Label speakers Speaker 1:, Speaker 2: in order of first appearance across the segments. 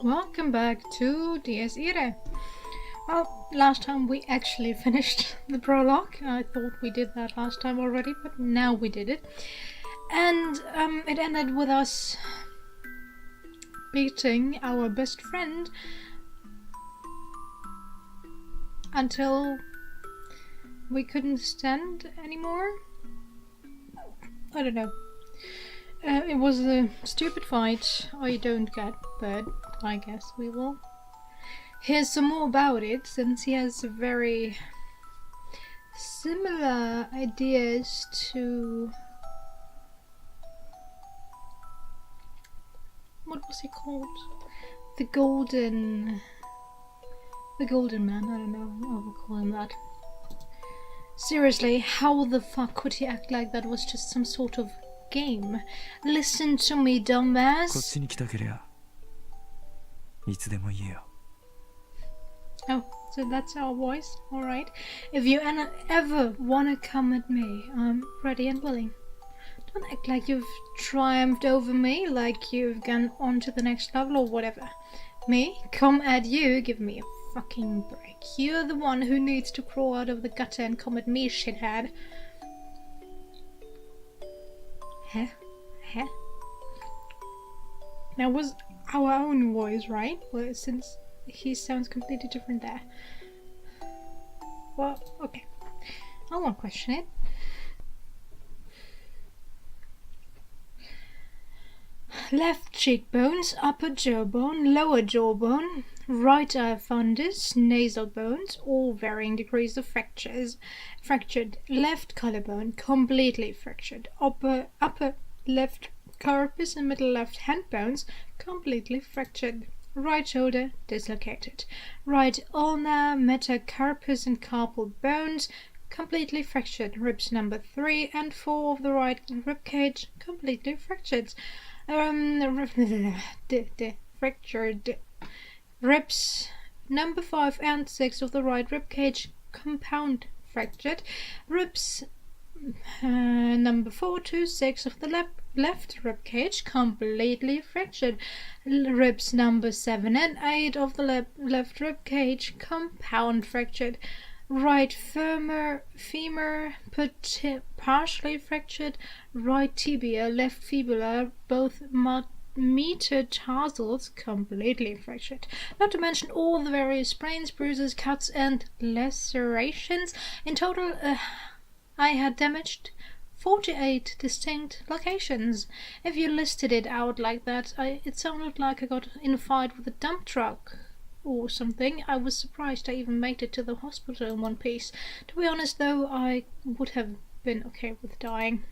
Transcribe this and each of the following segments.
Speaker 1: Welcome back to DS Irae. Well, last time we actually finished the prologue. I thought we did that last time already, but now we did it. And it ended with us beating our best friend until we couldn't stand anymore. I don't know. It was a stupid fight I don't get, but I guess we will hear some more about it, since he has very similar ideas to... what was he called? The Golden Man, I don't know, I will call him that. Seriously, how the fuck could he act like that was just some sort of game? Listen to me, dumbass. Oh, so that's our voice? Alright. If you ever wanna come at me, I'm ready and willing. Don't act like you've triumphed over me, like you've gone on to the next level or whatever. Me? Come at you? Give me a fucking break. You're the one who needs to crawl out of the gutter and come at me, shithead. Huh? That was our own voice, right? Well, since he sounds completely different there. Well, okay. I won't question it. Left cheekbones, upper jawbone, lower jawbone, right eye fundus, nasal bones, all varying degrees of fractures. Fractured. Left collarbone, completely fractured. Upper left carapace and middle left hand bones, completely fractured. Right shoulder, dislocated. Right ulnar, metacarpus and carpal bones, completely fractured. Ribs number 3 and 4 of the right rib cage, completely fractured. Fractured. Ribs number 5 and 6 of the right rib cage, compound fractured. Ribs number 4 to 6 of the left rib cage, completely fractured. Ribs number 7 and 8 of the left rib cage, compound fractured. Right femur partially fractured. Right tibia, left fibula, both metatarsals completely fractured. Not to mention all the various sprains, bruises, cuts, and lacerations. In total, I had damaged 48 distinct locations. If you listed it out like that, it sounded like I got in a fight with a dump truck or something. I was surprised I even made it to the hospital in one piece. To be honest though, I would have been okay with dying.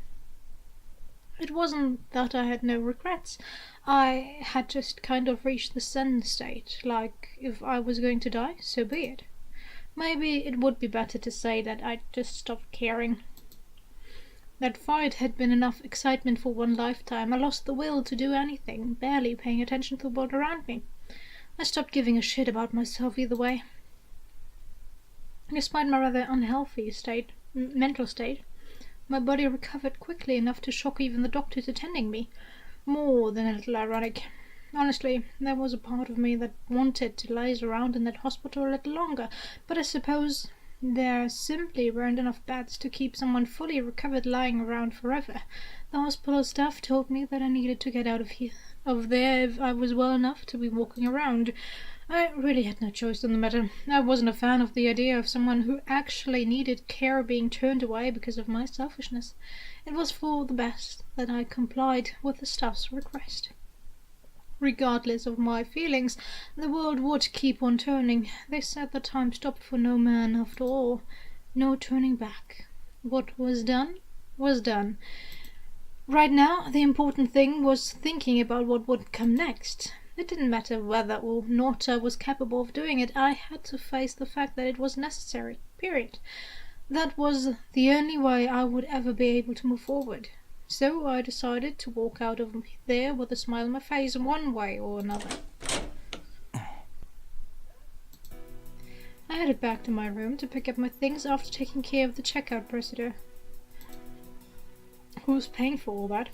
Speaker 1: It wasn't that I had no regrets. I had just kind of reached the zen state, like if I was going to die, so be it. Maybe it would be better to say that I just stopped caring. That fight had been enough excitement for one lifetime. I lost the will to do anything, barely paying attention to the world around me. I stopped giving a shit about myself either way. Despite my rather unhealthy mental state, my body recovered quickly enough to shock even the doctors attending me. More than a little ironic. Honestly, there was a part of me that wanted to laze around in that hospital a little longer, but I suppose there simply weren't enough beds to keep someone fully recovered lying around forever. The hospital staff told me that I needed to get out of there if I was well enough to be walking around. I really had no choice in the matter. I wasn't a fan of the idea of someone who actually needed care being turned away because of my selfishness. It was for the best that I complied with the staff's request. Regardless of my feelings, the world would keep on turning. They said the time stopped for no man after all. No turning back. What was done was done. Right now, the important thing was thinking about what would come next. It didn't matter whether or not I was capable of doing it. I had to face the fact that it was necessary. Period. That was the only way I would ever be able to move forward. So I decided to walk out of there with a smile on my face one way or another. I headed back to my room to pick up my things after taking care of the checkout procedure. Who's paying for all that?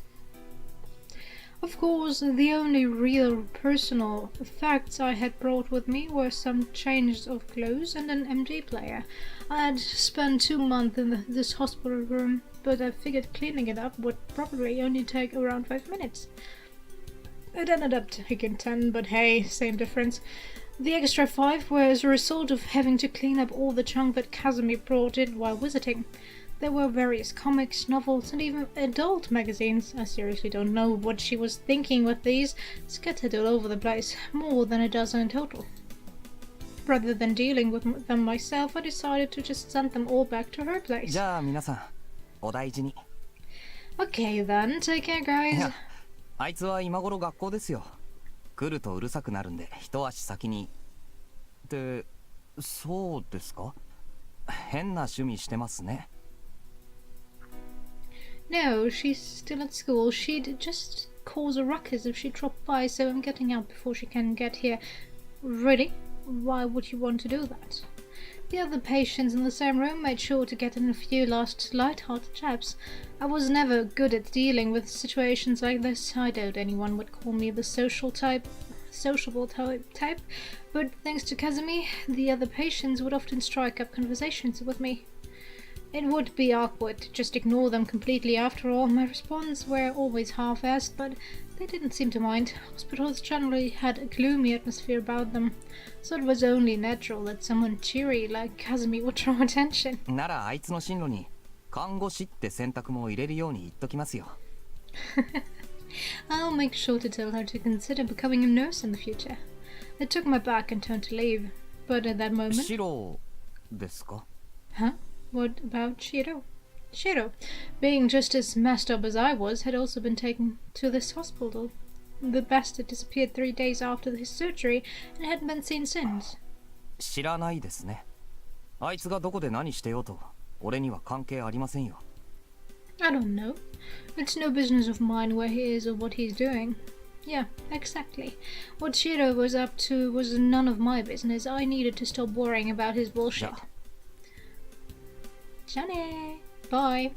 Speaker 1: Of course, the only real personal effects I had brought with me were some changes of clothes and an MD player. I had spent 2 months in this hospital room, but I figured cleaning it up would probably only take around 5 minutes. It ended up taking 10, but hey, same difference. The extra 5 were as a result of having to clean up all the junk that Kazumi brought in while visiting. There were various comics, novels, and even adult magazines. I seriously don't know what she was thinking with these, scattered all over the place, more than a dozen in total. Rather than dealing with them myself, I decided to just send them all back to her place.
Speaker 2: じゃあ皆さん、お大事に。
Speaker 1: Okay then, take care guys.
Speaker 2: いや、あいつは今頃学校ですよ。来るとうるさくなるんで、一足先に。って、そうですか？変な趣味してますね。
Speaker 1: No, she's still at school. She'd just cause a ruckus if she dropped by, so I'm getting out before she can get here. Really? Why would you want to do that? The other patients in the same room made sure to get in a few last light-hearted jabs. I was never good at dealing with situations like this. I doubt anyone would call me the sociable type, but thanks to Kazumi, the other patients would often strike up conversations with me. It would be awkward to just ignore them completely after all. My responses were always half-assed, but they didn't seem to mind. Hospitals generally had a gloomy atmosphere about them, so it was only natural that someone cheery like Kazumi would draw attention.
Speaker 2: ならあいつの進路に看護師って選択も入れるように言っときますよ。
Speaker 1: I'll make sure to tell her to consider becoming a nurse in the future. I took my back and turned to leave, but at that moment...
Speaker 2: シロですか?
Speaker 1: Huh? What about Shiro? Shiro, being just as messed up as I was, had also been taken to this hospital. The bastard disappeared 3 days after his surgery and hadn't been seen since.
Speaker 2: 知らないですね。あいつがどこで何してようと、俺には関係ありませんよ。
Speaker 1: I don't know. It's no business of mine where he is or what he's doing. Yeah, exactly. What Shiro was up to was none of my business. I needed to stop worrying about his bullshit. Johnny! Bye!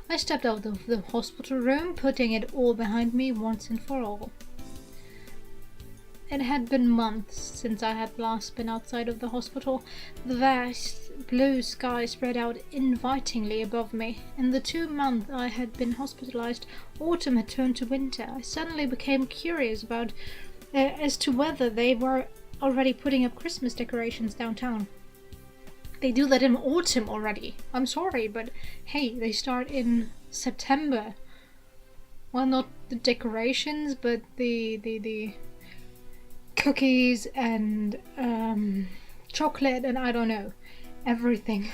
Speaker 1: I stepped out of the hospital room, putting it all behind me once and for all. It had been months since I had last been outside of the hospital. The vast blue sky spread out invitingly above me. In the 2 months I had been hospitalized, autumn had turned to winter. I suddenly became curious about as to whether they were already putting up Christmas decorations downtown. They do that in autumn already. I'm sorry, but hey, they start in September. Well, not the decorations, but the cookies and chocolate and I don't know, everything.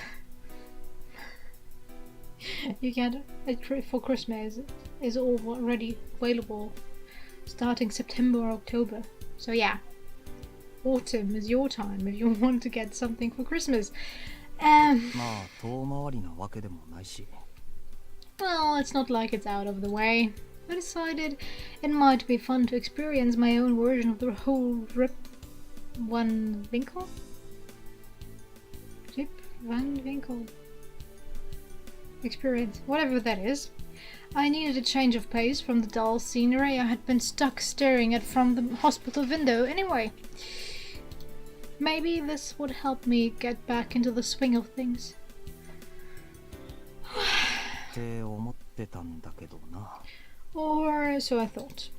Speaker 1: You get a trip for Christmas is already available starting September or October. So yeah. Autumn is your time if you want to get something for Christmas. Well, it's not like it's out of the way. I decided it might be fun to experience my own version of the whole Rip Van Winkle experience, whatever that is. I needed a change of pace from the dull scenery I had been stuck staring at from the hospital window anyway. Maybe this would help me get back into the swing of things. Or so I thought.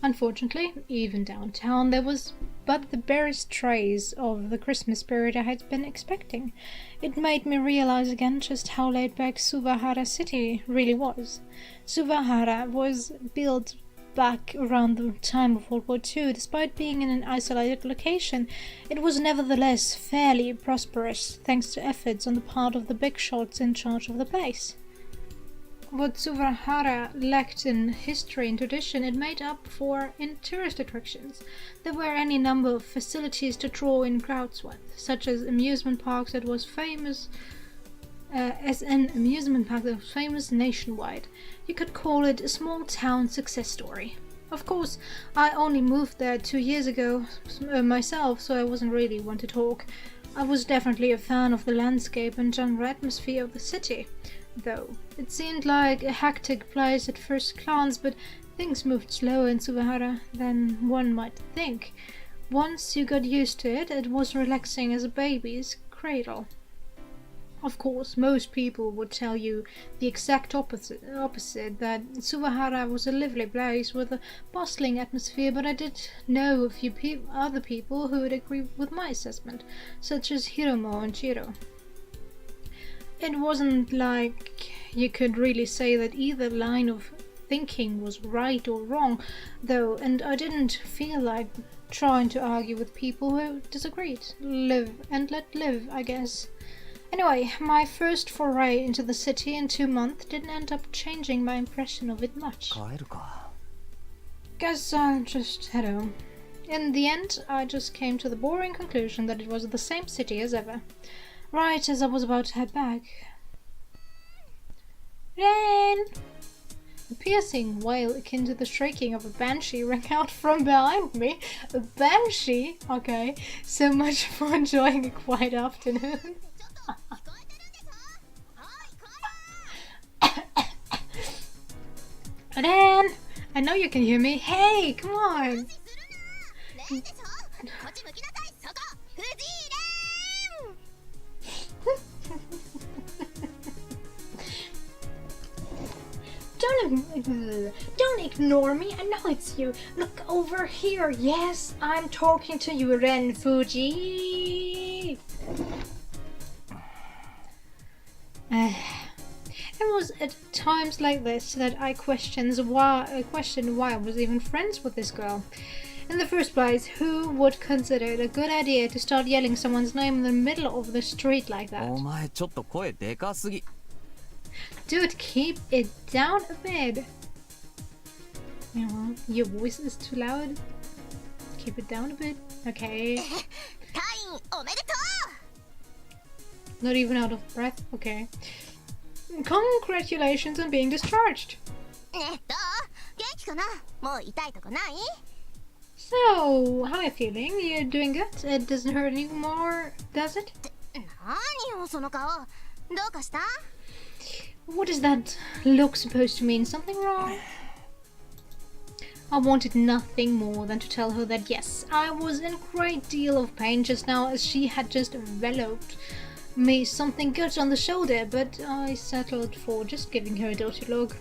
Speaker 1: Unfortunately, even downtown there was but the barest trace of the Christmas spirit I had been expecting. It made me realize again just how laid back Suvahara City really was. Suvahara was built back around the time of World War II. Despite being in an isolated location, it was nevertheless fairly prosperous thanks to efforts on the part of the big shots in charge of the place. What Suvahara lacked in history and tradition, it made up for in tourist attractions. There were any number of facilities to draw in crowds with, such as amusement parks that was famous nationwide. You could call it a small town success story. Of course, I only moved there 2 years ago myself, so I wasn't really one to talk. I was definitely a fan of the landscape and general atmosphere of the city. though. It seemed like a hectic place at first glance, but things moved slower in Suvahara than one might think. Once you got used to it, it was relaxing as a baby's cradle. Of course, most people would tell you the exact opposite that Suvahara was a lively place with a bustling atmosphere, but I did know a few other people who would agree with my assessment, such as Hiromo and Chiro. It wasn't like you could really say that either line of thinking was right or wrong, though, and I didn't feel like trying to argue with people who disagreed. Live and let live, I guess. Anyway, my first foray into the city in 2 months didn't end up changing my impression of it much.
Speaker 2: 帰るか。
Speaker 1: Guess I'll just head home. In the end, I just came to the boring conclusion that it was the same city as ever. Right as I was about to head back. Ren! A piercing wail akin to the shrieking of a banshee rang out from behind me. A banshee? Okay, so much for enjoying a quiet afternoon. Ren! I know you can hear me. Hey, come on! Don't ignore me. I know it's you. Look over here. Yes, I'm talking to you, Ren Fuji. It was at times like this that I questioned why I was even friends with this girl. In the first place, who would consider it a good idea to start yelling someone's name in the middle of the street like that?
Speaker 2: お前ちょっと声でかすぎ。
Speaker 1: Dude, keep it down a bit. Your voice is too loud. Keep it down a bit. Okay. Not even out of breath. Okay. Congratulations on being discharged. So, how are you feeling? You're doing good? It doesn't hurt anymore, does it? What is that look supposed to mean? Something wrong? I wanted nothing more than to tell her that yes, I was in a great deal of pain just now as she had just enveloped me something good on the shoulder, but I settled for just giving her a dirty look.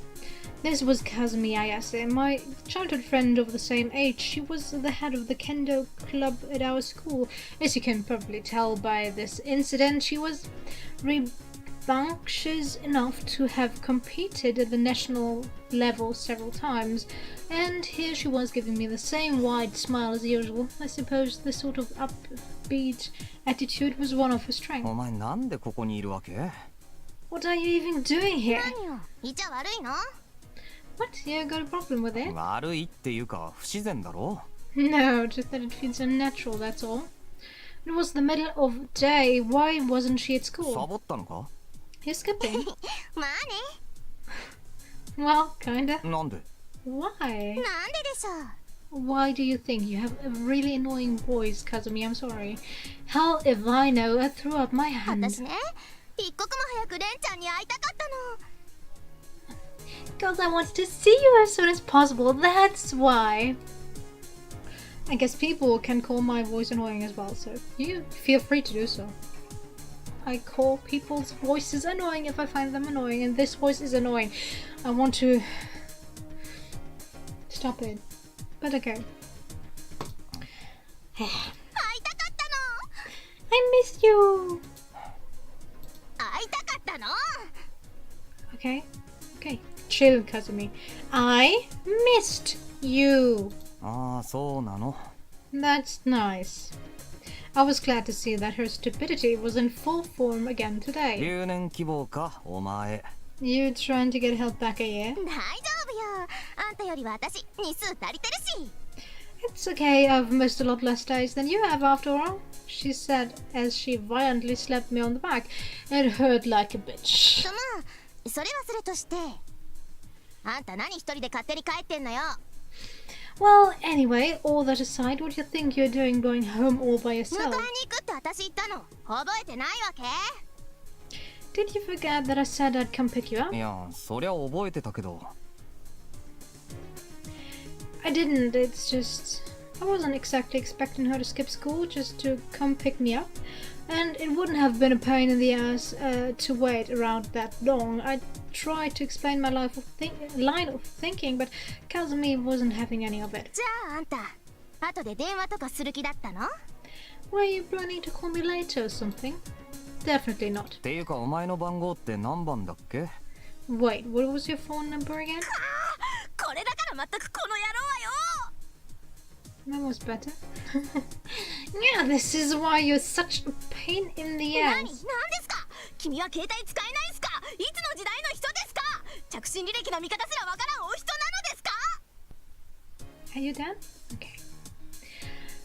Speaker 1: This was Kazumi Ayase, my childhood friend of the same age. She was the head of the kendo club at our school. As you can probably tell by this incident, she was rambunctious enough to have competed at the national level several times, and here she was giving me the same wide smile as usual. I suppose this sort of upbeat attitude was one of her strengths.
Speaker 2: お前なんでここにいるわけ？
Speaker 1: What are you even doing here? What? You got a problem with it?
Speaker 2: 悪いっていうか不自然だろ？
Speaker 1: No, just that it feels unnatural, that's all. It was the middle of day. Why wasn't she at
Speaker 2: サ
Speaker 1: school?
Speaker 2: ボったのか？
Speaker 1: You're skipping. Well, kinda.
Speaker 2: なんで？
Speaker 1: Why? Why do you think you have a really annoying voice, Kazumi? I'm sorry. Hell if I know. I threw up my hand. Because I wanted to see you as soon as possible. That's why. I guess people can call my voice annoying as well, so you feel free to do so. I call people's voices annoying if I find them annoying, and this voice is annoying. I want to stop it. But okay. I miss you. Okay. Okay. Chill, Kazumi. I missed you.
Speaker 2: ああ、そうなの。
Speaker 1: That's nice. I was glad to see that her stupidity was in full form again today.
Speaker 2: 留年希望か、お前。
Speaker 1: You trying to get help back a year? It's okay, I've missed a lot less days than you have after all, she said as she violently slapped me on the back. It hurt like a bitch. Well, anyway, all that aside, what do you think you're doing going home all by yourself? Did you forget that I said I'd come pick you up?
Speaker 2: いや、そりゃ覚えてたけど。
Speaker 1: I didn't, it's just... I wasn't exactly expecting her to skip school just to come pick me up. And it wouldn't have been a pain in the ass to wait around that long. I tried to explain my line of thinking, but Kazumi wasn't having any of it.
Speaker 3: じゃああんた後で電話とかする気だったの？
Speaker 1: Were you planning to call me later or something? Definitely not.
Speaker 2: っていうかお前の番号って何番だっけ？
Speaker 1: Wait, what was your phone number again?
Speaker 3: これだからまったくこの野郎はよ。
Speaker 1: That was better. Yeah, this is why you're such a pain in the
Speaker 3: 何
Speaker 1: ass.
Speaker 3: ですか？君は携帯使えないんすか？いつの時代の人ですか？着信履歴の見方すらわからんお人なのですか？
Speaker 1: Are you done? Okay.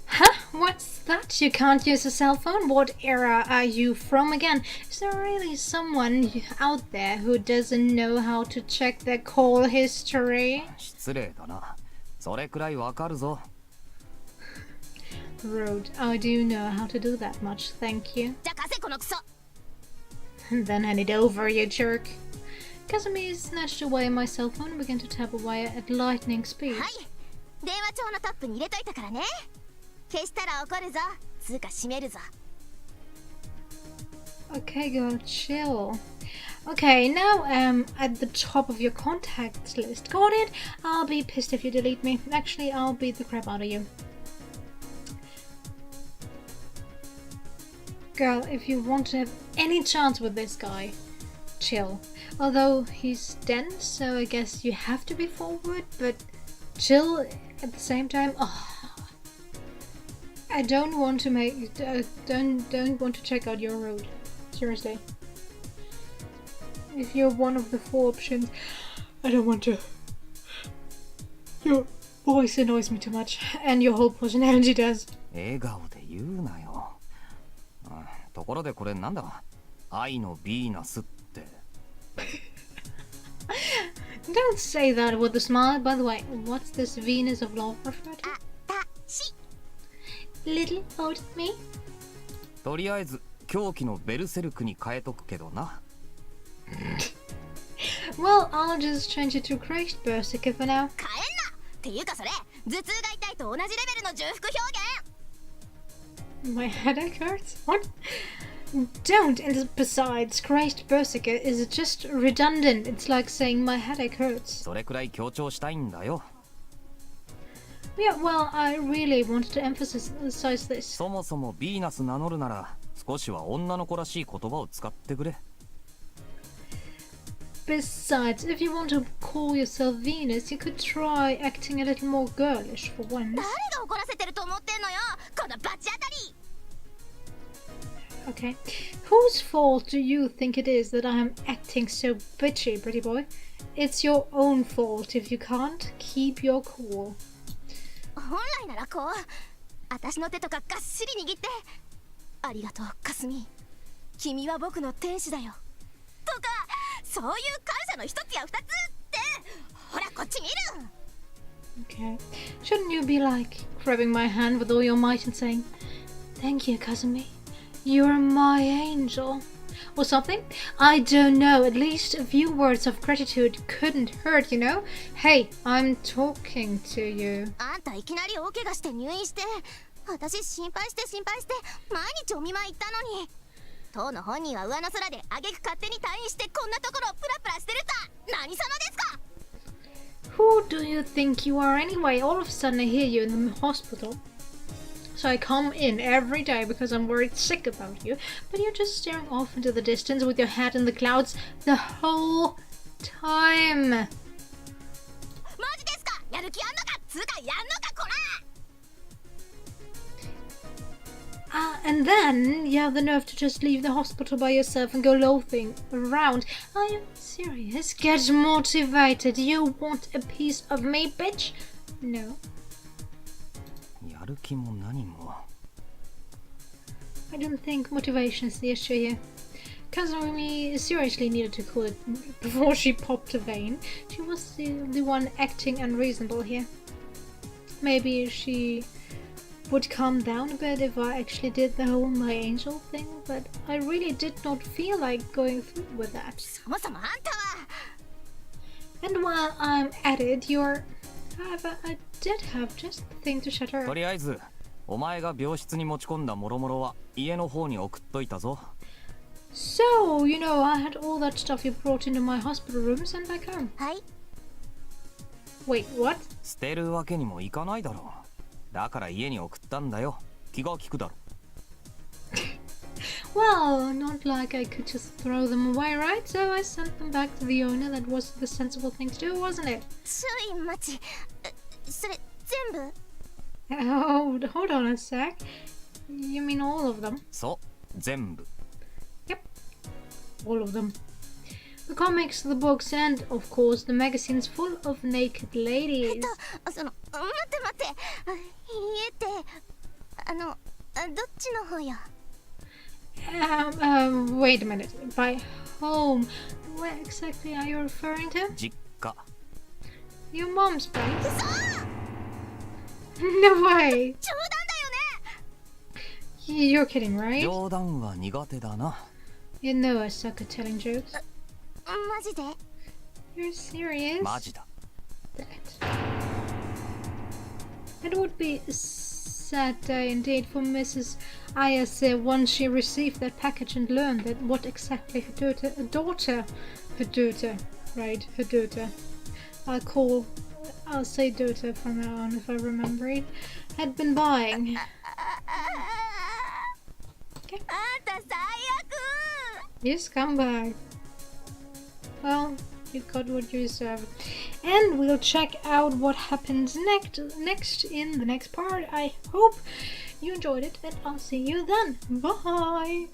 Speaker 1: Huh? What's that? You can't use a cell phone? What era are you from again? Is there really someone out there who doesn't know how to check their call history?
Speaker 2: 失礼だな。それくらいわかるぞ。
Speaker 1: Rude. I do know how to do that much, thank you.
Speaker 3: じゃあ貸せこのクソ。
Speaker 1: Then hand it over, you jerk. Kazumi snatched away my cell phone and began to tap away at lightning speed.
Speaker 3: はい。電話帳のトップに入れといたからね。消したら怒るぞ。つうか閉めるぞ。
Speaker 1: Okay, girl, chill. Okay, now at the top of your contacts list. Got it? I'll be pissed if you delete me. Actually, I'll beat the crap out of you. Girl, if you want to have any chance with this guy, chill. Although he's dense, so I guess you have to be forward, but chill at the same time. Oh. I don't want to make don't want to check out your road. Seriously. If you're one of the 4 options, I don't want to. Your voice annoys me too much, and your whole personality does.
Speaker 2: 笑顔で言うなよ。ところでこれなんだ？愛のヴィーナスって。
Speaker 1: Don't say that with a smile. By the way, what's this Venus of love referred to?
Speaker 3: あたし。
Speaker 1: Little old me?
Speaker 2: とりあえず狂気のベルセルクに変えとくけどな。
Speaker 1: Well, I'll just change it to Christ Berserker for now.
Speaker 3: 変えんな。っていうかそれ頭痛が痛いと同じレベルの重複表現。
Speaker 1: My headache hurts? What? Don't, and besides, Christ Berserker is just redundant. It's like saying my headache hurts.
Speaker 2: それくらい強調したいんだよ。
Speaker 1: Yeah, well, I really wanted to emphasize this.
Speaker 2: そもそもヴィーナス名乗るなら少しは女の子らしい言葉を使ってくれ。
Speaker 1: Besides, if you want to call yourself Venus, you could try acting a little more girlish for once.
Speaker 3: 誰が怒らせてると思ってんのよ。このバチ当たり。
Speaker 1: Okay. Whose fault do you think it is that I'm acting so bitchy, pretty boy? It's your own fault if you can't keep your cool.
Speaker 3: 本来ならこう私の手とかがっしり握ってありがとうかすみ君は僕の天使だよとかそういう感謝の一つや二つってほらこっち見る
Speaker 1: Okay. Shouldn't you be like grabbing my hand with all your might and saying, "Thank you, Kazumi. You're my angel." Or something? I don't know. At least a few words of gratitude couldn't hurt, you know? Hey, I'm talking to you.
Speaker 3: あんたいきなり大怪我して入院して私心配して毎日お見舞い行ったのに当の本人は上の空で挙句勝手に退院してこんなところをプラプラしてるさ何様ですか
Speaker 1: Who do you think you are anyway? All of a sudden I hear you in the hospital. So I come in every day because I'm worried sick about you, but you're just staring off into the distance with your head in the clouds the whole time.
Speaker 3: マジですかやる気あんのかつうかやんのかこら
Speaker 1: And then you have the nerve to just leave the hospital by yourself and go loafing around. Are you serious? Get motivated. You want a piece of me, bitch? No.
Speaker 2: やる気も何も。
Speaker 1: I don't think motivation is the issue here. Kazumi seriously needed to cool it before she popped a vein. She was the one acting unreasonable here. Maybe she would calm down a bit if I actually did the whole my angel thing, but I really did not feel like going through with that.
Speaker 3: そもそもあんたは
Speaker 1: And while I'm at it, however, I did have just the thing to shut her
Speaker 2: と
Speaker 1: up.
Speaker 2: りあえずお前が病室に持ち込んだ諸々は家の方に送っといたぞ。
Speaker 1: So, you know, I had all that stuff you brought into my hospital room sent back home.
Speaker 3: はい
Speaker 1: Wait, what?
Speaker 2: 捨てるわけにもいかないだろう。だから家に送ったんだよ。気が利くだろ。
Speaker 1: Well, not like I could just throw them away, right? So I sent them back to the owner. That was the sensible thing to do, wasn't it?
Speaker 3: ちょい待ちそれ全部
Speaker 1: Hold on a sec. You mean all of them?
Speaker 2: そう全部。
Speaker 1: Yep. All of them. The comics, the books, and, of course, the magazines full of naked ladies.
Speaker 3: その待って待って家ってどっちの方よ
Speaker 1: Wait a minute. By home, where exactly are you referring to?
Speaker 2: 実家。
Speaker 1: Your mom's place? No way.
Speaker 3: 冗談だよね
Speaker 1: You're kidding, right?
Speaker 2: 冗談は苦手だな。
Speaker 1: You know I suck at telling jokes.
Speaker 3: マジで
Speaker 1: You're serious?
Speaker 2: マジだ。
Speaker 1: That. It would be a sad day indeed for Mrs. Ayase once she received that package and learned that what exactly her daughter, right, her daughter, I'll say daughter from now on if I remember it, had been buying. Okay.
Speaker 3: あんた最悪
Speaker 1: You scumbag. Well, you got what you deserve. And we'll check out what happens next in the next part. I hope you enjoyed it, and I'll see you then. Bye!